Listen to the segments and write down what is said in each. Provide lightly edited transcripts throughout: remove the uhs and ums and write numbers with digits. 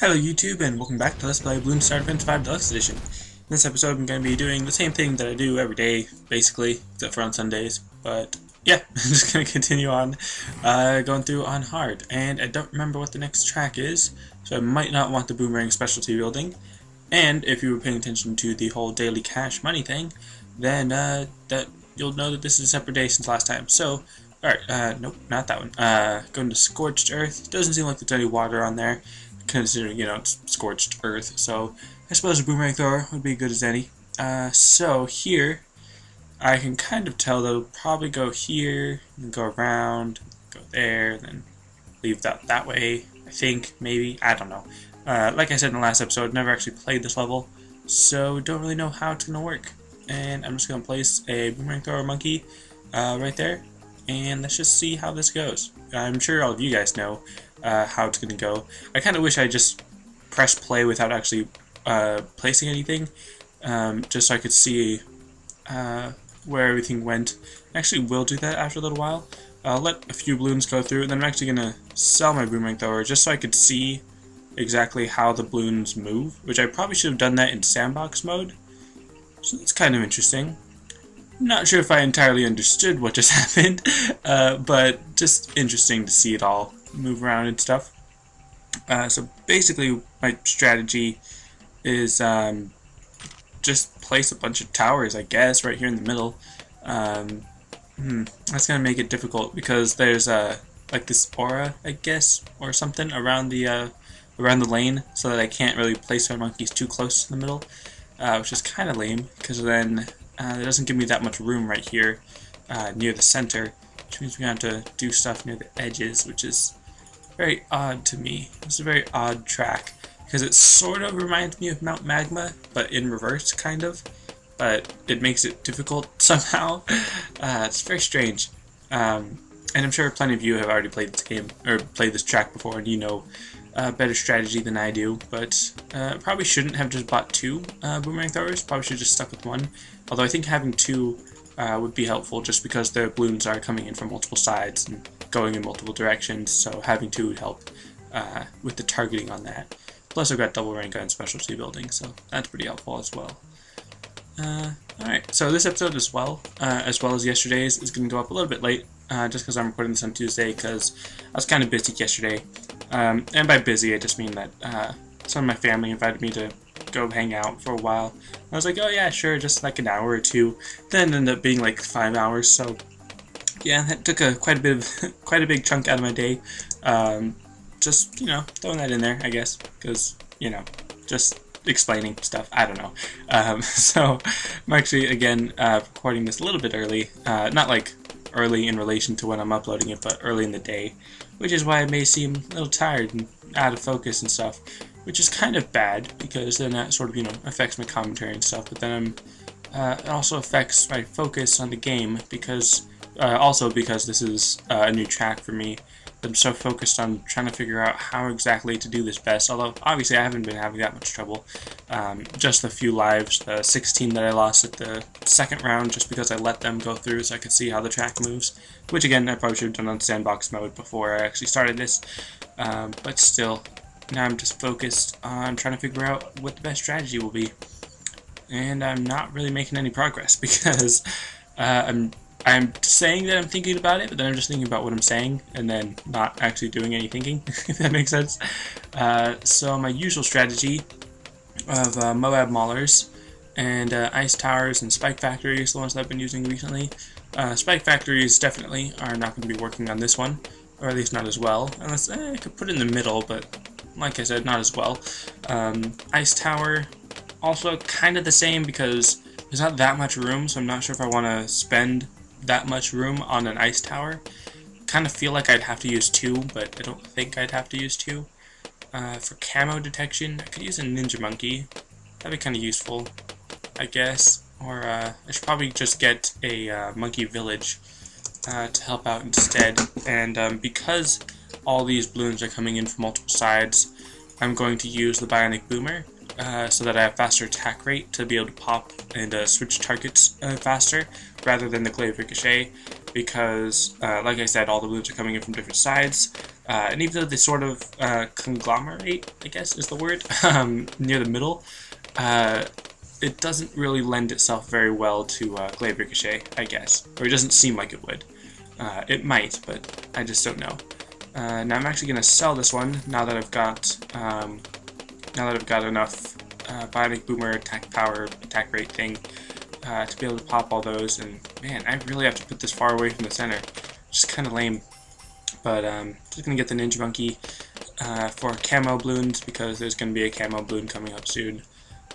Hello YouTube and welcome back to Let's Play Bloons BTD5 Deluxe Edition. In this episode I'm going to be doing the same thing that I do every day, basically, except for on Sundays. But yeah, I'm just going to continue on going through on hard. And I don't remember what the next track is, so I might not want the boomerang specialty building. And if you were paying attention to the whole daily cash money thing, then that you'll know that this is a separate day since last time. So, alright, nope, not that one. Going to Scorched Earth. Doesn't seem like there's any water on there, considering, you know, it's scorched earth, so I suppose a boomerang thrower would be good as any. So here, I can kind of tell that it'll probably go here, and go around, go there, then leave that way, I think, maybe, I don't know. Like I said in the last episode, I've never actually played this level, so don't really know how it's going to work. And I'm just going to place a boomerang thrower monkey right there, and let's just see how this goes. I'm sure all of you guys know how it's going to go. I kind of wish I just pressed play without actually placing anything, just so I could see where everything went. I actually will do that after a little while. I'll let a few balloons go through, and then I'm actually going to sell my boomerang thrower just so I could see exactly how the balloons move, which I probably should have done that in sandbox mode. So that's kind of interesting. Not sure if I entirely understood what just happened, but just interesting to see it all move around and stuff. So basically my strategy is just place a bunch of towers, I guess, right here in the middle. That's going to make it difficult because there's like this aura, I guess, or something around the lane, so that I can't really place my monkeys too close to the middle, which is kind of lame because then it doesn't give me that much room right here near the center, which means we have to do stuff near the edges, which is very odd to me. It's a very odd track because it sort of reminds me of Mount Magma, but in reverse, kind of. But it makes it difficult somehow. It's very strange. And I'm sure plenty of you have already played this game, or played this track before, and you know better strategy than I do, but probably shouldn't have just bought two boomerang throwers. Probably should have just stuck with one. Although I think having two would be helpful, just because the balloons are coming in from multiple sides and going in multiple directions, so having two would help with the targeting on that. Plus I've got double rank gun specialty building, so that's pretty helpful as well. Alright, so this episode as well as yesterday's, is going to go up a little bit late, just because I'm recording this on Tuesday, because I was kind of busy yesterday. And by busy, I just mean that some of my family invited me to go hang out for a while. I was like, oh yeah, sure, just like an hour or two. Then it ended up being like 5 hours, so yeah, that took quite a big chunk out of my day. Just, you know, throwing that in there, I guess, because, you know, just explaining stuff, I don't know. So I'm actually, again, recording this a little bit early, not like early in relation to when I'm uploading it, but early in the day, which is why I may seem a little tired and out of focus and stuff, which is kind of bad, because then that sort of, you know, affects my commentary and stuff, but then it also affects my focus on the game, because also because this is a new track for me. I'm so focused on trying to figure out how exactly to do this best, although obviously I haven't been having that much trouble. Just the few lives, the 16 that I lost at the second round, just because I let them go through so I could see how the track moves, which again I probably should have done on sandbox mode before I actually started this, but still, now I'm just focused on trying to figure out what the best strategy will be, and I'm not really making any progress because I'm saying that I'm thinking about it, but then I'm just thinking about what I'm saying, and then not actually doing any thinking, if that makes sense. So my usual strategy of Moab Maulers and Ice Towers and Spike Factories, the ones that I've been using recently. Spike Factories definitely are not going to be working on this one, or at least not as well, unless I could put it in the middle, but like I said, not as well. Ice Tower, also kind of the same, because there's not that much room, so I'm not sure if I want to spend that much room on an ice tower. Kind of feel like I'd have to use two, but I don't think I'd have to use two. For camo detection, I could use a ninja monkey. That'd be kind of useful, I guess. Or I should probably just get a monkey village to help out instead. And because all these balloons are coming in from multiple sides, I'm going to use the bionic boomer, so that I have faster attack rate to be able to pop and switch targets faster, rather than the glaive ricochet, because like I said, all the balloons are coming in from different sides, And even though they sort of conglomerate, I guess is the word, near the middle, it doesn't really lend itself very well to Glaive Ricochet, I guess. Or it doesn't seem like it would. It might, but I just don't know. Now I'm actually going to sell this one now that I've got enough Bionic Boomer attack power, attack rate thing to be able to pop all those. And man, I really have to put this far away from the center. Just kind of lame. But just going to get the Ninja Monkey for camo balloons because there's going to be a camo balloon coming up soon.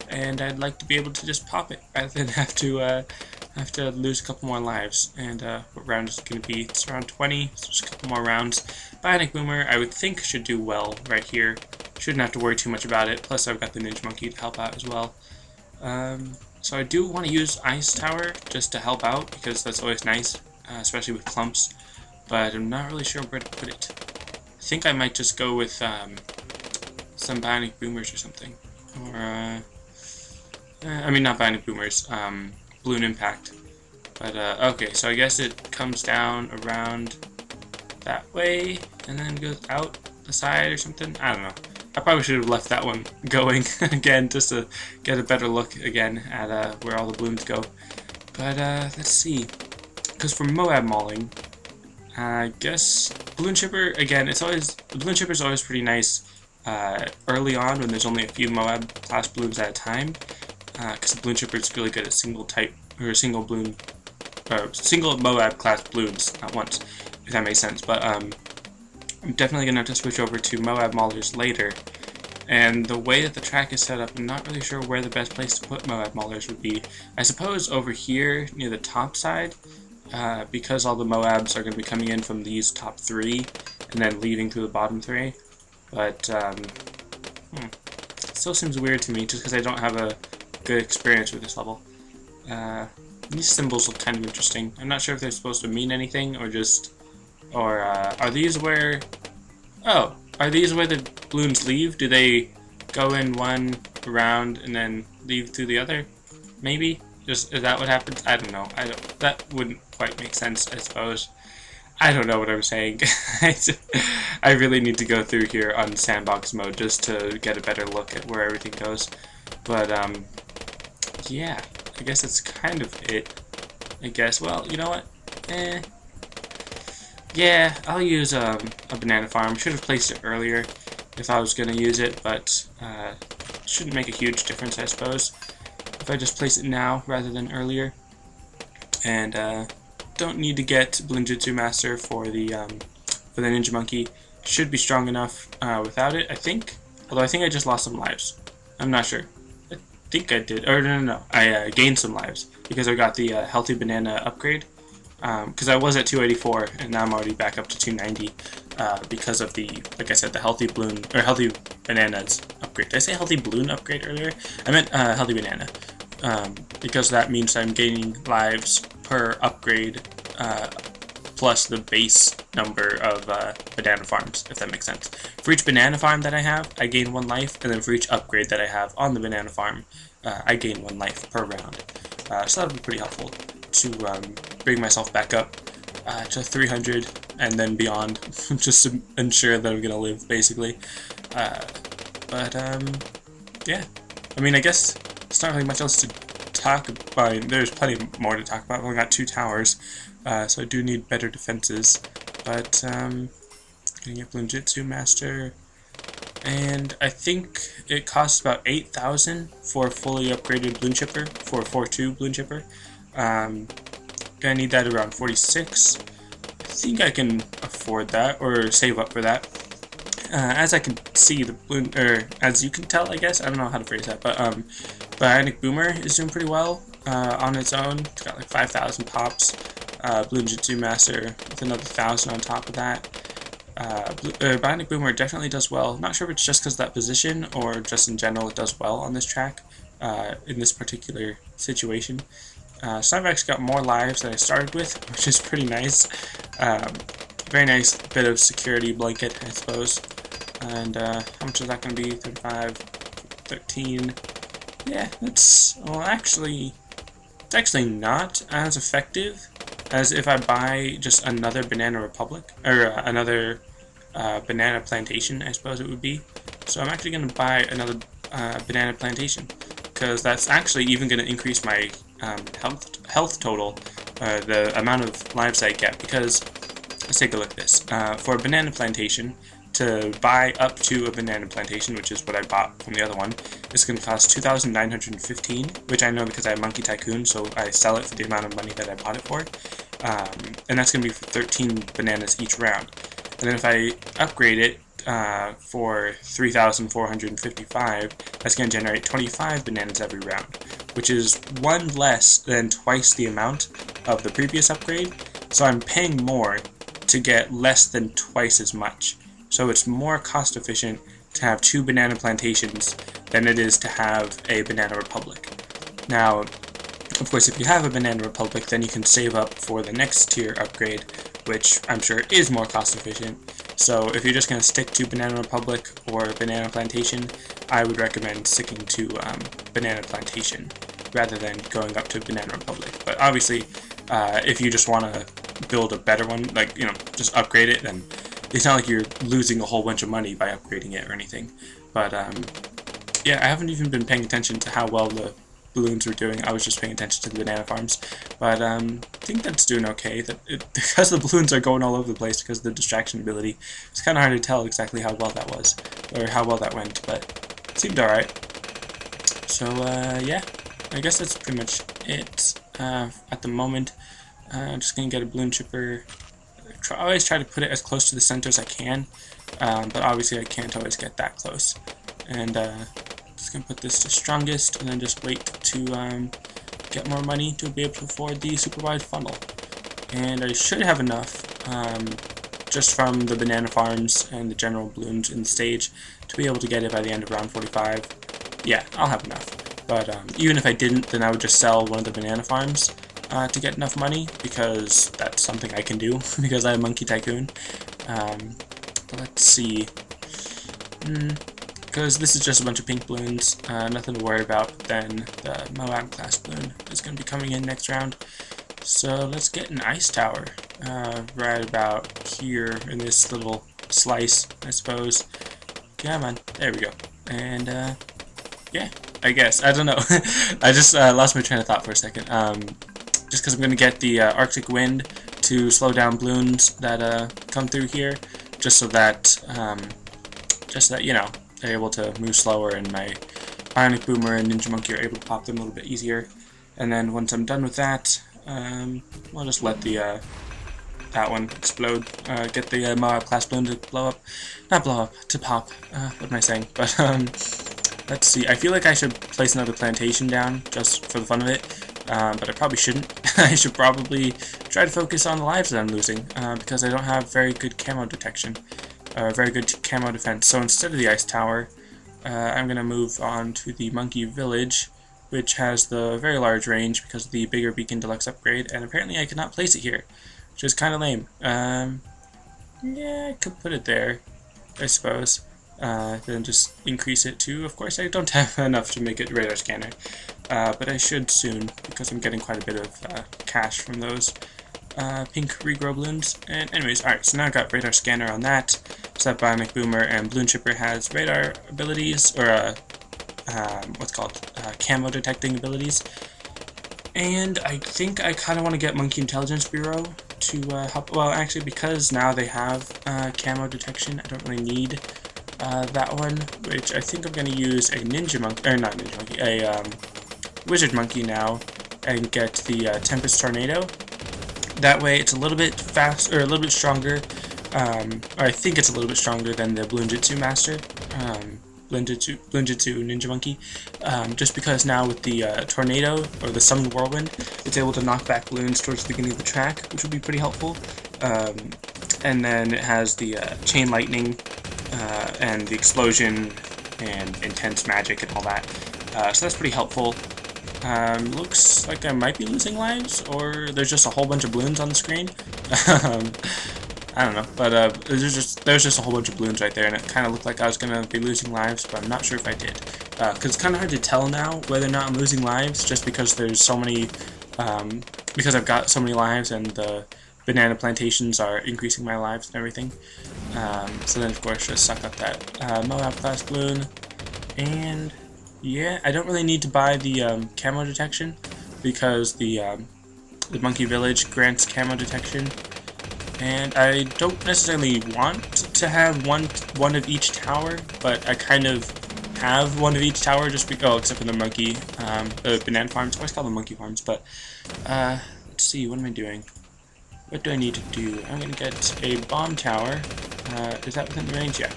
And I'd like to be able to just pop it rather than have to lose a couple more lives. And what round is it going to be? It's around 20, so just a couple more rounds. Bionic Boomer, I would think, should do well right here. Shouldn't have to worry too much about it. Plus, I've got the Ninja Monkey to help out as well. So I do want to use Ice Tower just to help out because that's always nice, especially with clumps. But I'm not really sure where to put it. I think I might just go with some Bionic Boomers or something. Or, I mean, not Bionic Boomers, Balloon Impact. But, okay, so I guess it comes down around that way, and then goes out the side or something? I don't know. I probably should have left that one going again, just to get a better look again at where all the balloons go. But, let's see. Because for Moab Mauling, I guess Balloon Chipper, again, the Balloon Chipper is always pretty nice early on when there's only a few Moab class balloons at a time. Because the Balloon Chipper is really good at single Moab class balloons at once, if that makes sense. But I'm definitely gonna have to switch over to Moab Maulers later. And the way that the track is set up, I'm not really sure where the best place to put Moab Maulers would be. I suppose over here near the top side, because all the Moabs are going to be coming in from these top 3 and then leaving through the bottom 3. But it still seems weird to me just because I don't have a good experience with this level. These symbols look kind of interesting. I'm not sure if they're supposed to mean anything or just... Or are these where... Oh, are these where the balloons leave? Do they go in one round and then leave through the other? Maybe? Is that what happens? I don't know. That wouldn't quite make sense, I suppose. I don't know what I'm saying. I really need to go through here on sandbox mode just to get a better look at where everything goes. But, yeah. I guess that's kind of it. I guess. Well, you know what? Yeah, I'll use a banana farm. Should have placed it earlier if I was going to use it, but shouldn't make a huge difference, I suppose, if I just place it now rather than earlier. And don't need to get Bloonjitsu Master for the Ninja Monkey. Should be strong enough without it, I think. Although I think I just lost some lives. I'm not sure. I think I did. Or no. I gained some lives because I got the Healthy Banana upgrade. Because I was at 284 and now I'm already back up to 290 because of the, like I said, the Healthy Balloon or Healthy Bananas upgrade. Did I say Healthy Balloon upgrade earlier? I meant Healthy Banana. Because that means I'm gaining lives per upgrade plus the base number of banana farms, if that makes sense. For each banana farm that I have, I gain 1 life, and then for each upgrade that I have on the banana farm, I gain 1 life per round. So that'll be pretty helpful to bring myself back up to 300 and then beyond, just to ensure that I'm going to live, basically. Yeah. I mean, I guess it's not really much else to talk about. There's plenty more to talk about. I've only got 2 towers, so I do need better defenses. But, gonna get Bloonjitsu Master. And I think it costs about 8,000 for a fully upgraded Balloon Chipper, for a 4-2 Balloon Chipper. Gonna need that around 46. I think I can afford that, or save up for that. As I can see, the balloon, or as you can tell, I guess, I don't know how to phrase that, but Bionic Boomer is doing pretty well on its own. It's got like 5,000 pops. Bloonjitsu Master with another 1,000 on top of that. Bionic Boomer definitely does well. Not sure if it's just because of that position or just in general it does well on this track in this particular situation. So I've actually got more lives than I started with, which is pretty nice. Very nice bit of security blanket, I suppose. And how much is that going to be? 35, 13. Yeah, it's actually not as effective as if I buy just another Banana Republic or another banana plantation, I suppose it would be. So I'm actually going to buy another banana plantation, because that's actually even going to increase my health total, the amount of lives I get, because let's take a look at this. For a banana plantation, to buy up to a banana plantation, which is what I bought from the other one, it's going to cost 2,915, which I know because I have Monkey Tycoon, so I sell it for the amount of money that I bought it for. And that's going to be for 13 bananas each round. And then if I upgrade it for 3,455, that's going to generate 25 bananas every round, which is one less than twice the amount of the previous upgrade. So I'm paying more to get less than twice as much. So it's more cost efficient to have 2 banana plantations than it is to have a Banana Republic. Now, of course, if you have a Banana Republic, then you can save up for the next tier upgrade, which I'm sure is more cost efficient. So if you're just going to stick to Banana Republic or Banana Plantation, I would recommend sticking to Banana Plantation rather than going up to Banana Republic. But obviously, if you just want to build a better one, like, you know, just upgrade it, then it's not like you're losing a whole bunch of money by upgrading it or anything. But yeah, I haven't even been paying attention to how well the balloons were doing. I was just paying attention to the banana farms, but I think that's doing okay. Because the balloons are going all over the place because of the distraction ability, it's kind of hard to tell exactly how well that was, or how well that went, but it seemed alright. So yeah, I guess that's pretty much it at the moment. I'm just going to get a balloon chipper. I always try to put it as close to the center as I can, but obviously I can't always get that close. And just going to put this to strongest, and then just wait to get more money to be able to afford the super wide funnel. And I should have enough, just from the banana farms and the general balloons in the stage, to be able to get it by the end of round 45. Yeah, I'll have enough. But even if I didn't, then I would just sell one of the banana farms to get enough money, because that's something I can do because I have Monkey Tycoon. But let's see, because this is just a bunch of pink balloons, nothing to worry about. Then the Moab class balloon is going to be coming in next round. So let's get an ice tower right about here in this little slice, I suppose. Come on, there we go. And yeah, I guess, I don't know. I just lost my train of thought for a second. Just because I'm going to get the Arctic wind to slow down balloons that come through here, just so that you know, they're able to move slower, and my Bionic Boomer and Ninja Monkey are able to pop them a little bit easier. And then once I'm done with that, I'll just let the that one explode. Get the Moab class balloon to blow up, not blow up, to pop. What am I saying? But let's see. I feel like I should place another plantation down just for the fun of it. But I probably shouldn't. I should probably try to focus on the lives that I'm losing, because I don't have very good camo detection, or very good camo defense. So instead of the ice tower, I'm going to move on to the monkey village, which has the very large range because of the bigger beacon deluxe upgrade, and apparently I cannot place it here, which is kind of lame. Yeah, I could put it there, I suppose. Then just increase it to, of course I don't have enough to make it radar scanner, but I should soon, because I'm getting quite a bit of cash from those pink regrow balloons. And anyways, alright, so now I've got radar scanner on that, so that Bionic Boomer and Balloon Chipper has radar abilities, or what's called camo detecting abilities. And I think I kind of want to get Monkey Intelligence Bureau to help. Well, actually, because now they have camo detection, I don't really need that one, which I think I'm going to use a Ninja Monkey, or not Ninja Monkey, a Wizard Monkey now, and get the Tempest Tornado. That way it's a little bit faster, or a little bit stronger, or I think it's a little bit stronger than the Bloonjitsu Master, Bloonjitsu Ninja Monkey, just because now with the Tornado, or the Summoned Whirlwind, it's able to knock back balloons towards the beginning of the track, which would be pretty helpful. And then it has the Chain Lightning, and the Explosion, and Intense Magic, and all that. So that's pretty helpful. Looks like I might be losing lives, or there's just a whole bunch of balloons on the screen. I don't know, but there's just a whole bunch of balloons right there, and it kind of looked like I was going to be losing lives, but I'm not sure if I did. Because it's kind of hard to tell now whether or not I'm losing lives, just because there's so many, because I've got so many lives, and the banana plantations are increasing my lives and everything. So then of course just suck up that Moab class balloon, and yeah, I don't really need to buy the camo detection because the monkey village grants camo detection, and I don't necessarily want to have one of each tower, but I kind of have one of each tower just except for the monkey, the banana farms. I always call them monkey farms, but let's see, what am I doing? What do I need to do? I'm gonna get a bomb tower. Is that within the range? Yeah.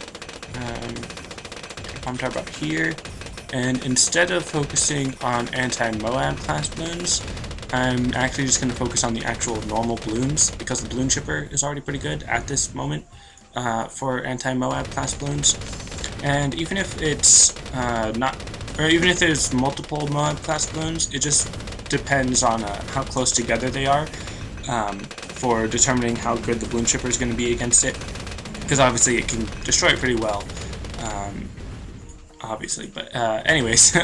Bomb tower up here, and instead of focusing on anti-Moab class balloons, I'm actually just going to focus on the actual normal balloons, because the balloon chipper is already pretty good at this moment for anti-Moab class balloons. And even if it's even if there's multiple Moab class balloons, it just depends on how close together they are for determining how good the balloon chipper is going to be against it. Because obviously it can destroy it pretty well. Obviously, but anyways, the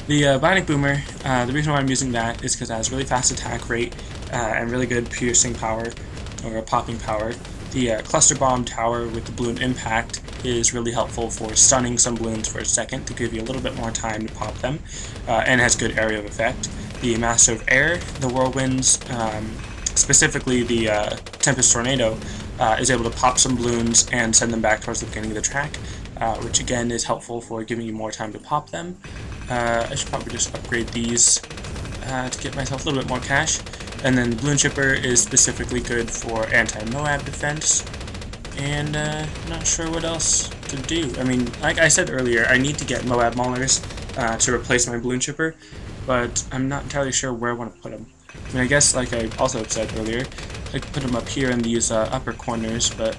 Bionic Boomer, the reason why I'm using that is because it has really fast attack rate and really good piercing power, or popping power. The Cluster Bomb Tower with the Balloon Impact is really helpful for stunning some balloons for a second to give you a little bit more time to pop them, and has good area of effect. The Master of Air, the Whirlwinds, specifically the Tempest Tornado, is able to pop some balloons and send them back towards the beginning of the track, which again is helpful for giving you more time to pop them. I should probably just upgrade these to get myself a little bit more cash. And then the Balloon Chipper is specifically good for anti-Moab defense. And not sure what else to do. I mean, like I said earlier, I need to get Moab Maulers to replace my Balloon Chipper, but I'm not entirely sure where I want to put them. I mean, I guess, like I also said earlier, I could put them up here in these upper corners, but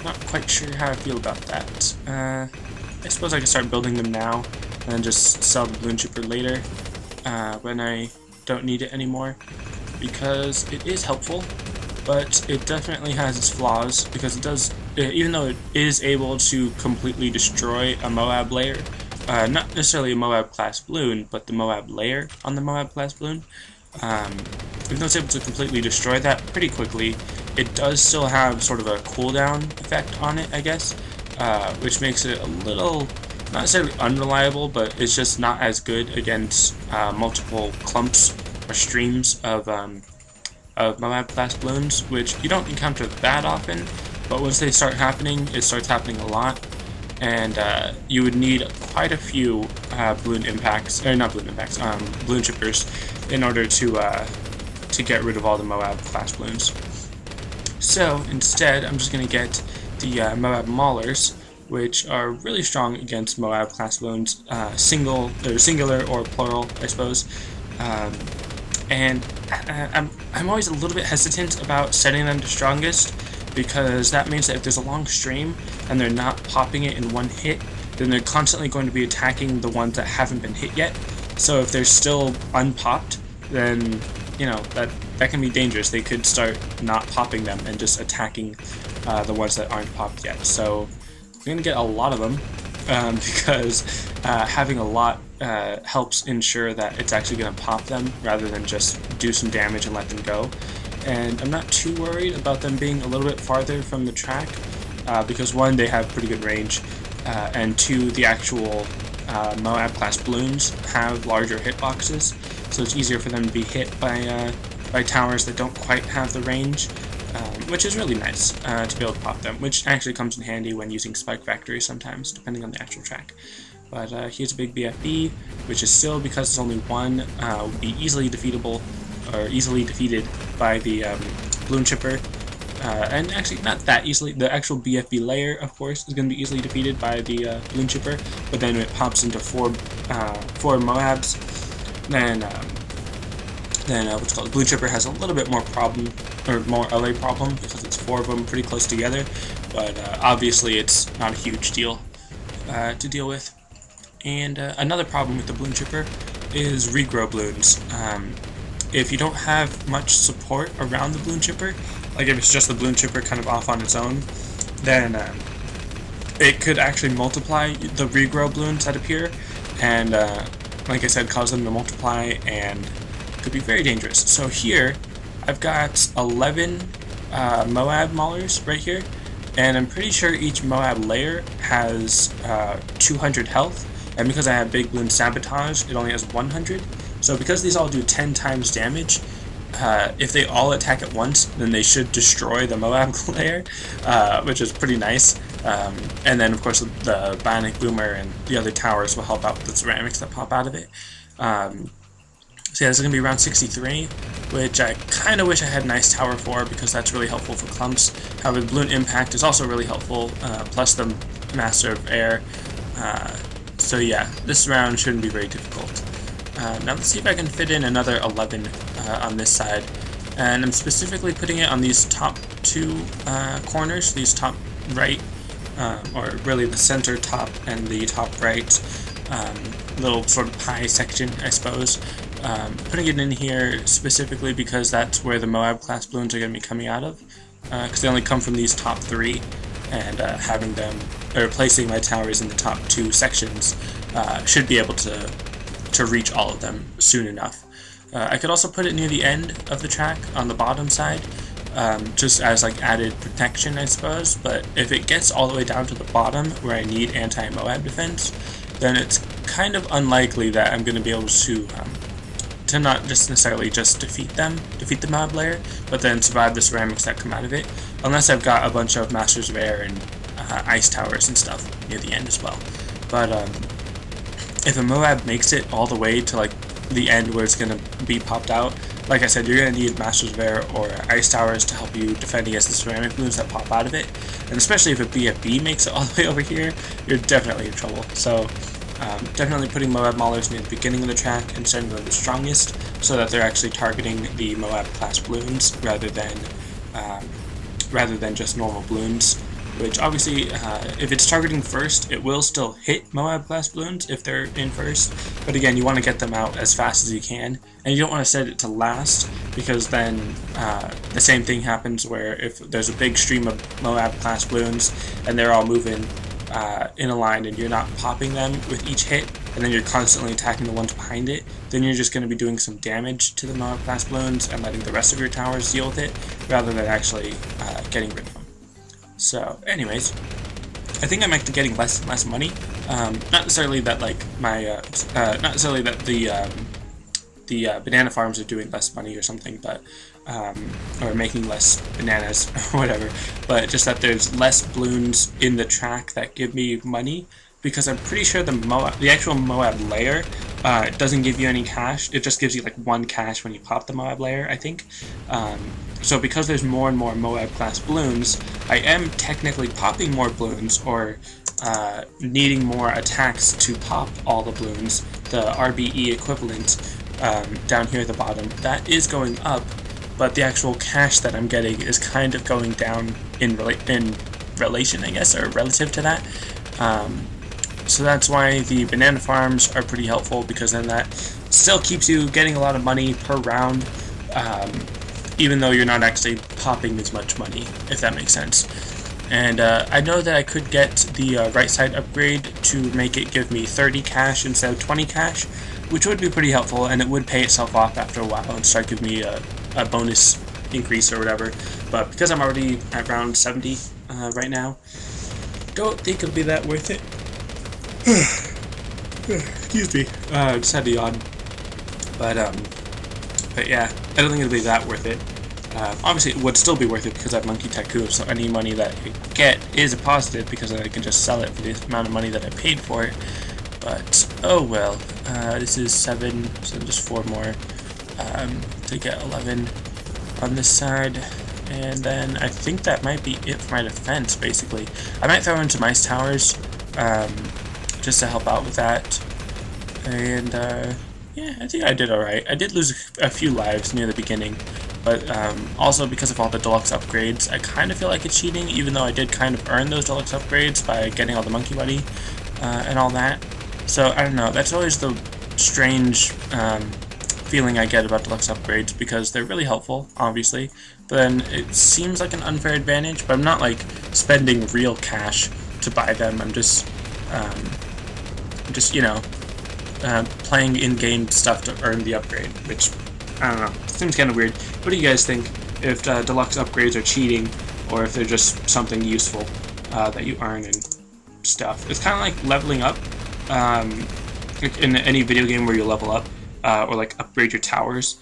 not quite sure how I feel about that. I suppose I can start building them now, and then just sell the Balloon Chipper later, when I don't need it anymore, because it is helpful, but it definitely has its flaws, because it does, even though it is able to completely destroy a Moab layer, not necessarily a Moab class balloon, but the Moab layer on the Moab class balloon, even though it's able to completely destroy that pretty quickly, it does still have sort of a cooldown effect on it, I guess, which makes it a little, not necessarily unreliable, but it's just not as good against multiple clumps or streams of Moab class balloons, which you don't encounter that often, but once they start happening, it starts happening a lot, and you would need quite a few balloon impacts, or not balloon impacts, balloon chippers, in order to get rid of all the Moab class balloons. So instead, I'm just going to get the Moab Maulers, which are really strong against Moab class balloons, singular or plural, I suppose. And I'm always a little bit hesitant about setting them to strongest, because that means that if there's a long stream and they're not popping it in one hit, then they're constantly going to be attacking the ones that haven't been hit yet. So if they're still unpopped, then you know that can be dangerous. They could start not popping them and just attacking the ones that aren't popped yet. So we're gonna get a lot of them, because having a lot helps ensure that it's actually going to pop them rather than just do some damage and let them go. And I'm not too worried about them being a little bit farther from the track, because one, they have pretty good range, and two, the actual Moab class balloons have larger hitboxes, so it's easier for them to be hit by towers that don't quite have the range, which is really nice to be able to pop them, which actually comes in handy when using Spike Factory sometimes, depending on the actual track. But here's a big BFB, which is still, because it's only one, would be easily defeatable, or easily defeated by the Balloon Chipper. And actually, not that easily. The actual BFB layer, of course, is going to be easily defeated by the Balloon Chipper, but then it pops into four Moabs, then what's called Balloon Chipper has a little bit more problem, or more of a problem, because it's four of them pretty close together, but obviously it's not a huge deal to deal with. And another problem with the Balloon Chipper is regrow balloons. If you don't have much support around the Balloon Chipper, like if it's just the Balloon Chipper kind of off on its own, then it could actually multiply the regrow balloons that appear, and like I said, cause them to multiply, and could be very dangerous. So here, I've got 11 Moab Maulers right here, and I'm pretty sure each Moab layer has 200 health, and because I have Big Bloon Sabotage, it only has 100. So because these all do 10 times damage, if they all attack at once, then they should destroy the Moab layer, which is pretty nice. And then of course the Bionic Boomer and the other towers will help out with the ceramics that pop out of it. So yeah, this is going to be round 63, which I kind of wish I had an Ice Tower for, because that's really helpful for clumps. However, Bloon Impact is also really helpful, plus the Master of Air. So yeah, this round shouldn't be very difficult. Now let's see if I can fit in another 11 on this side. And I'm specifically putting it on these top two corners, these top right, or really the center top and the top right little sort of pie section, I suppose. Putting it in here specifically because that's where the Moab class balloons are going to be coming out of, because they only come from these top three, and having them, or placing my towers in the top two sections should be able to reach all of them soon enough. I could also put it near the end of the track on the bottom side, just as like added protection, I suppose. But if it gets all the way down to the bottom where I need anti-Moab defense, then it's kind of unlikely that I'm going to be able to not just necessarily just defeat the Moab layer, but then survive the ceramics that come out of it, unless I've got a bunch of Masters of Air and Ice Towers and stuff near the end as well. But if a Moab makes it all the way to like the end where it's going to be popped out, like I said, you're going to need Masters of Air or Ice Towers to help you defend against the ceramic balloons that pop out of it, and especially if a BFB makes it all the way over here, you're definitely in trouble. So definitely putting Moab Maulers near the beginning of the track and sending them the strongest, so that they're actually targeting the Moab class balloons rather than just normal balloons. Which obviously, if it's targeting first, it will still hit Moab class balloons if they're in first. But again, you want to get them out as fast as you can, and you don't want to set it to last, because then the same thing happens where if there's a big stream of Moab class balloons and they're all moving in a line and you're not popping them with each hit, and then you're constantly attacking the ones behind it, then you're just going to be doing some damage to the Moab class balloons and letting the rest of your towers deal with it, rather than actually getting rid of them. So, anyways, I think I'm actually getting less and less money. Not necessarily that like my, not necessarily that the banana farms are doing less money or something, but or making less bananas or whatever. But just that there's less balloons in the track that give me money, because I'm pretty sure the actual Moab layer doesn't give you any cash. It just gives you like 1 cash when you pop the Moab layer, I think. So because there's more and more Moab class balloons, I am technically popping more balloons, or needing more attacks to pop all the balloons. The RBE equivalent down here at the bottom, that is going up, but the actual cash that I'm getting is kind of going down in relation, I guess, or relative to that. So that's why the banana farms are pretty helpful, because then that still keeps you getting a lot of money per round, even though you're not actually popping as much money, if that makes sense. And I know that I could get the right side upgrade to make it give me 30 cash instead of 20 cash, which would be pretty helpful, and it would pay itself off after a while and start giving me a bonus increase or whatever. But because I'm already at round 70 right now, don't think it'll be that worth it. Excuse me, just had to yawn. But yeah, I don't think it'll be that worth it. Obviously, it would still be worth it because I have Monkey Tycoon, so any money that I get is a positive, because then I can just sell it for the amount of money that I paid for it. But, oh well. This is 7, so just 4 more to get 11 on this side. And then I think that might be it for my defense, basically. I might throw in some Ice Towers, just to help out with that. And, yeah, I think I did alright. I did lose a few lives near the beginning, but also because of all the deluxe upgrades, I kind of feel like it's cheating, even though I did kind of earn those deluxe upgrades by getting all the monkey money and all that. So, I don't know, that's always the strange feeling I get about deluxe upgrades, because they're really helpful, obviously, but then it seems like an unfair advantage, but I'm not like spending real cash to buy them. I'm just you know, playing in-game stuff to earn the upgrade, which I don't know. It seems kind of weird. What do you guys think? If deluxe upgrades are cheating, or if they're just something useful that you earn and stuff? It's kind of like leveling up. Like in any video game where you level up, or like upgrade your towers.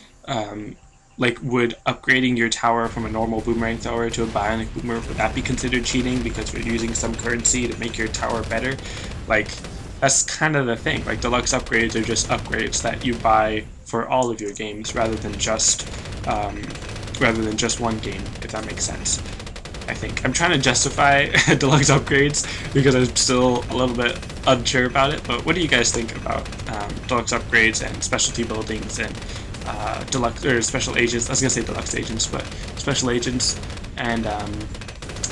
Like, would upgrading your tower from a normal boomerang thrower to a bionic boomer, would that be considered cheating because you're using some currency to make your tower better? Like, that's kind of the thing. Like, deluxe upgrades are just upgrades that you buy for all of your games rather than just one game, if that makes sense. I think I'm trying to justify deluxe upgrades because I'm still a little bit unsure about it. But what do you guys think about deluxe upgrades and specialty buildings and deluxe or special agents? I was gonna say deluxe agents, but special agents. And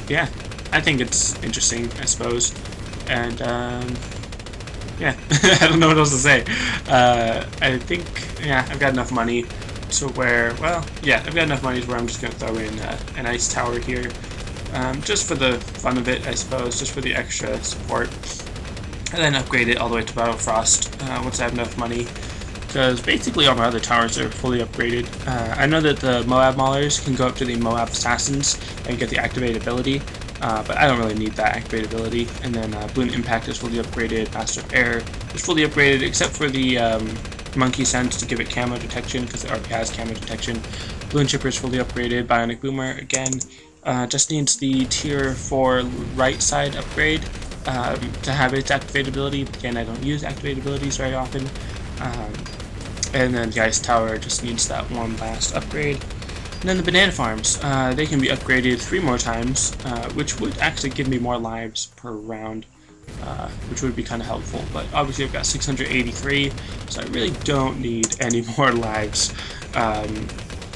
yeah, I think it's interesting, I suppose. And yeah, I don't know what else to say. I think, yeah, I've got enough money to where, well, yeah, I've got enough money to where I'm just gonna throw in an ice tower here. Just for the fun of it, I suppose, just for the extra support, and then upgrade it all the way to Battle Frost once I have enough money, because basically all my other towers are fully upgraded. I know that the Moab Maulers can go up to the Moab Assassins and get the activated ability, but I don't really need that activated ability. And then Bloon Impact is fully upgraded, Master of Air is fully upgraded, except for the Monkey Sense to give it camo detection, because it already has camo detection. Bloon Chipper is fully upgraded, Bionic Boomer, again, just needs the tier 4 right side upgrade to have its activated ability. Again, I don't use activated abilities very often. And then the Ice Tower just needs that one last upgrade. And then the Banana Farms, they can be upgraded 3 more times, which would actually give me more lives per round, which would be kind of helpful. But obviously I've got 683, so I really don't need any more lives.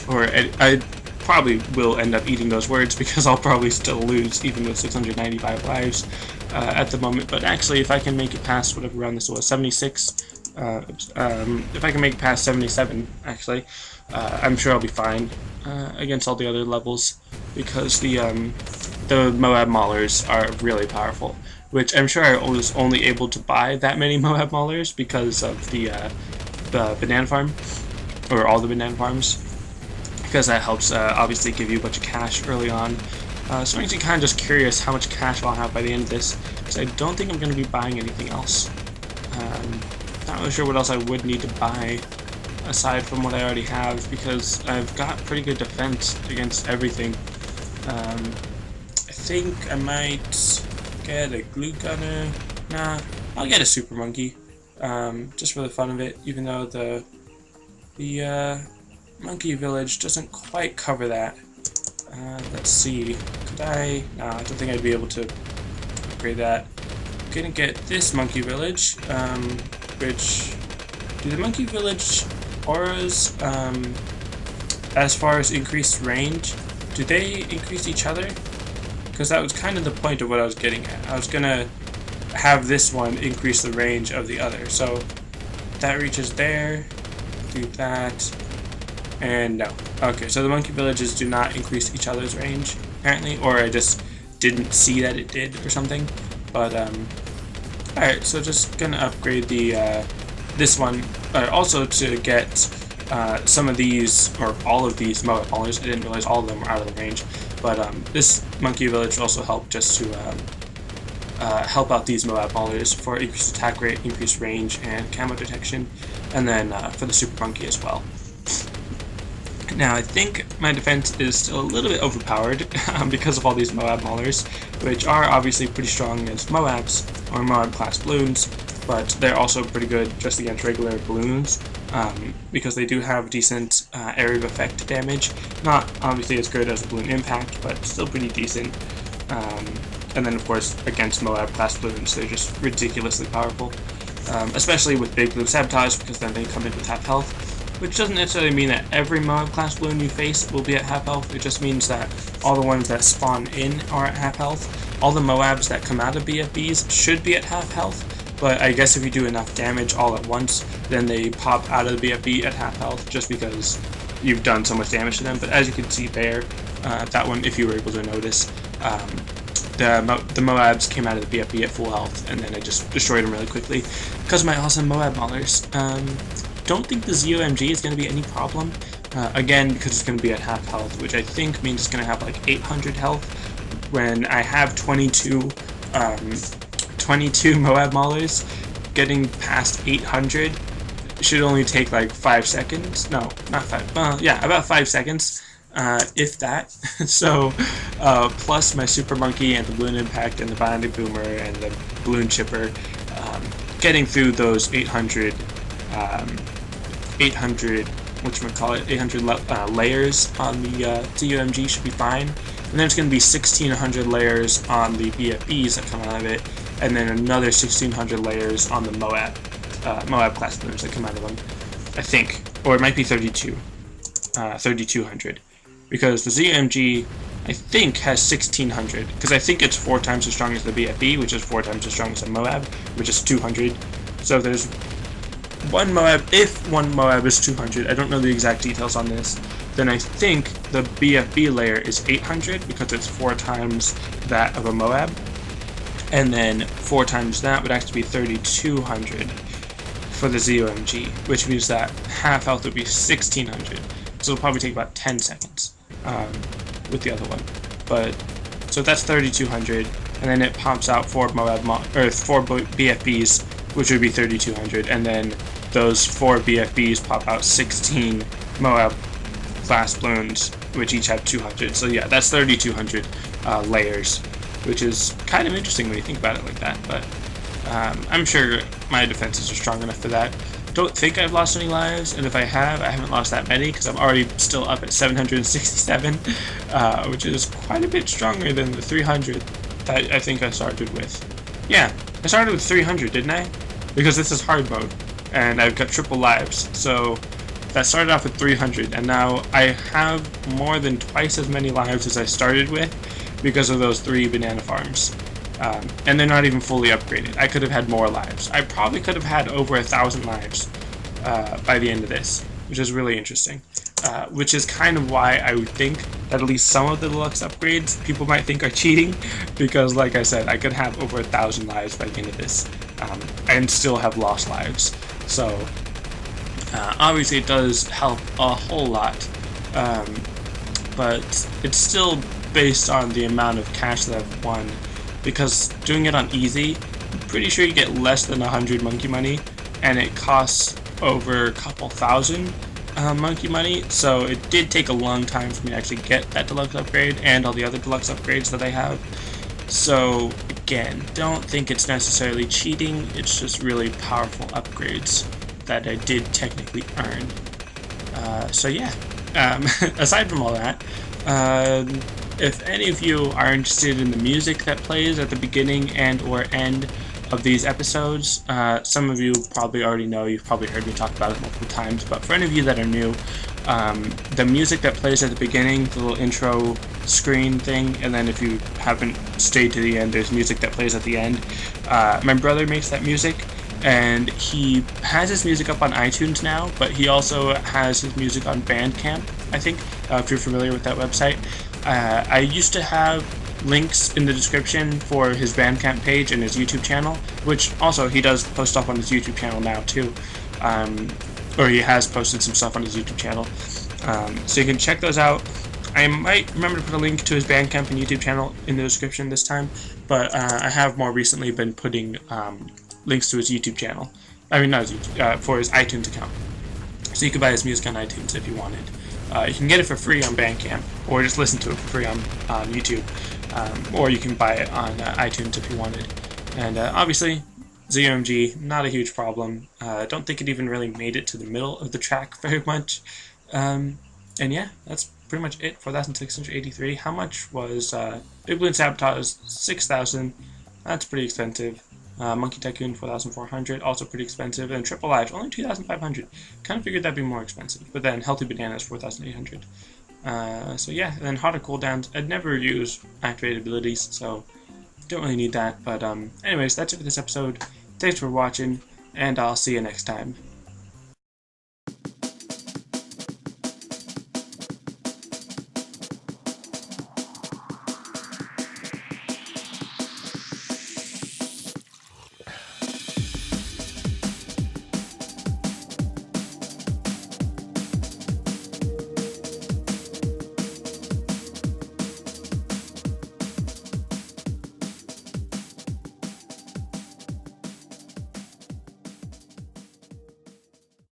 Or I probably will end up eating those words because I'll probably still lose even with 695 lives at the moment. But actually, if I can make it past whatever round this was, 76, if I can make it past 77, actually, I'm sure I'll be fine against all the other levels, because the Moab Maulers are really powerful, which I'm sure I was only able to buy that many Moab Maulers because of the Banana Farm, or all the Banana Farms, because that helps obviously give you a bunch of cash early on. So I'm actually kind of just curious how much cash I'll have by the end of this, because I don't think I'm going to be buying anything else. Not really sure what else I would need to buy aside from what I already have, because I've got pretty good defense against everything. I think I might get a glue gunner. Nah, I'll get a super monkey, just for the fun of it, even though the monkey village doesn't quite cover that. Let's see, could I? No, I don't think I'd be able to upgrade that. I'm gonna get this monkey village, which, do the monkey village auras, as far as increased range, do they increase each other? Because that was kind of the point of what I was getting at. I was gonna have this one increase the range of the other, so that reaches there, do that. And no. Okay, so the monkey villages do not increase each other's range, apparently, or I just didn't see that it did or something. But alright, so just gonna upgrade the this one, also to get some of these, or all of these Moab Maulers. I didn't realize all of them were out of the range, but this monkey village will also help just to help out these Moab Maulers for increased attack rate, increased range, and camo detection, and then for the super monkey as well. Now, I think my defense is still a little bit overpowered because of all these Moab Maulers, which are obviously pretty strong against Moabs, or Moab class Bloons, but they're also pretty good just against regular Bloons, because they do have decent area of effect damage. Not obviously as good as Bloon Impact, but still pretty decent. And then, of course, against Moab class Bloons, they're just ridiculously powerful, especially with Big Blue Sabotage, because then they come in with half health. Which doesn't necessarily mean that every Moab class Bloon you face will be at half health. It just means that all the ones that spawn in are at half health. All the Moabs that come out of BFBs should be at half health, but I guess if you do enough damage all at once, then they pop out of the BFB at half health just because you've done so much damage to them. But as you can see there, that one, if you were able to notice, the Moabs came out of the BFB at full health, and then I just destroyed them really quickly because of my awesome Moab Maulers. Don't think the ZOMG is going to be any problem, Again, because it's going to be at half health, which I think means it's going to have like 800 health. When I have 22 Moab Maulers, getting past 800 should only take like 5 seconds. No, not 5. Well, yeah, about 5 seconds, if that. So, plus my Super Monkey and the Balloon Impact and the Binding Boomer and the Balloon Chipper, getting through those 800 layers on the ZUMG should be fine. And then it's going to be 1600 layers on the BFBs that come out of it, and then another 1600 layers on the Moab class balloons that come out of them, I think. Or it might be 3200, because the ZUMG, I think, has 1600, because I think it's 4 times as strong as the BFB, which is 4 times as strong as the Moab, which is 200. So if there's one Moab, if one Moab is 200, I don't know the exact details on this, then I think the BFB layer is 800, because it's 4 times that of a Moab, and then 4 times that would actually be 3200 for the ZUMG, which means that half health would be 1600, so it'll probably take about 10 seconds with the other one. But so that's 3200, and then it pops out 4 BFBs, which would be 3200, and then those 4 BFBs pop out 16 Moab class balloons, which each have 200. So yeah, that's 3200 layers, which is kind of interesting when you think about it like that. But I'm sure my defenses are strong enough for that. Don't think I've lost any lives, and if I have, I haven't lost that many, because I'm already still up at 767, which is quite a bit stronger than the 300 that I think I started with. Yeah, I started with 300, didn't I? Because this is hard mode, and I've got triple lives, so that started off with 300, and now I have more than twice as many lives as I started with because of those 3 banana farms. And they're not even fully upgraded. I could have had more lives. I probably could have had over 1,000 lives by the end of this, which is really interesting. Which is kind of why I would think that at least some of the deluxe upgrades people might think are cheating, because like I said, I could have over 1,000 lives by the end of this, and still have lost lives. So obviously it does help a whole lot, but it's still based on the amount of cash that I've won, because doing it on easy, I'm pretty sure you get less than 100 monkey money, and it costs over a couple thousand monkey money, so it did take a long time for me to actually get that deluxe upgrade and all the other deluxe upgrades that I have. So again, don't think it's necessarily cheating, it's just really powerful upgrades that I did technically earn. So yeah, aside from all that, if any of you are interested in the music that plays at the beginning and or end of these episodes, some of you probably already know, you've probably heard me talk about it multiple times, but for any of you that are new, the music that plays at the beginning, the little intro screen thing, and then if you haven't stayed to the end, there's music that plays at the end. My brother makes that music, and he has his music up on iTunes now, but he also has his music on Bandcamp, I think, if you're familiar with that website. I used to have links in the description for his Bandcamp page and his YouTube channel, which also he does post stuff on his YouTube channel now too, or he has posted some stuff on his YouTube channel, so you can check those out. I might remember to put a link to his Bandcamp and YouTube channel in the description this time, but I have more recently been putting links to his YouTube channel, I mean not his YouTube, for his iTunes account, so you can buy his music on iTunes if you wanted. You can get it for free on Bandcamp, or just listen to it for free on YouTube, or you can buy it on iTunes if you wanted. And obviously, ZUMG, not a huge problem. I don't think it even really made it to the middle of the track very much. And yeah, that's pretty much it. 4,683. How much was Big Balloon Sabotage? 6,000. That's pretty expensive. Monkey Tycoon 4,400, also pretty expensive, and Triple Lives only 2,500. Kind of figured that'd be more expensive, but then Healthy Bananas 4,800. So yeah, and then hotter cooldowns. I'd never use activated abilities, so don't really need that. But anyways, that's it for this episode. Thanks for watching, and I'll see you next time.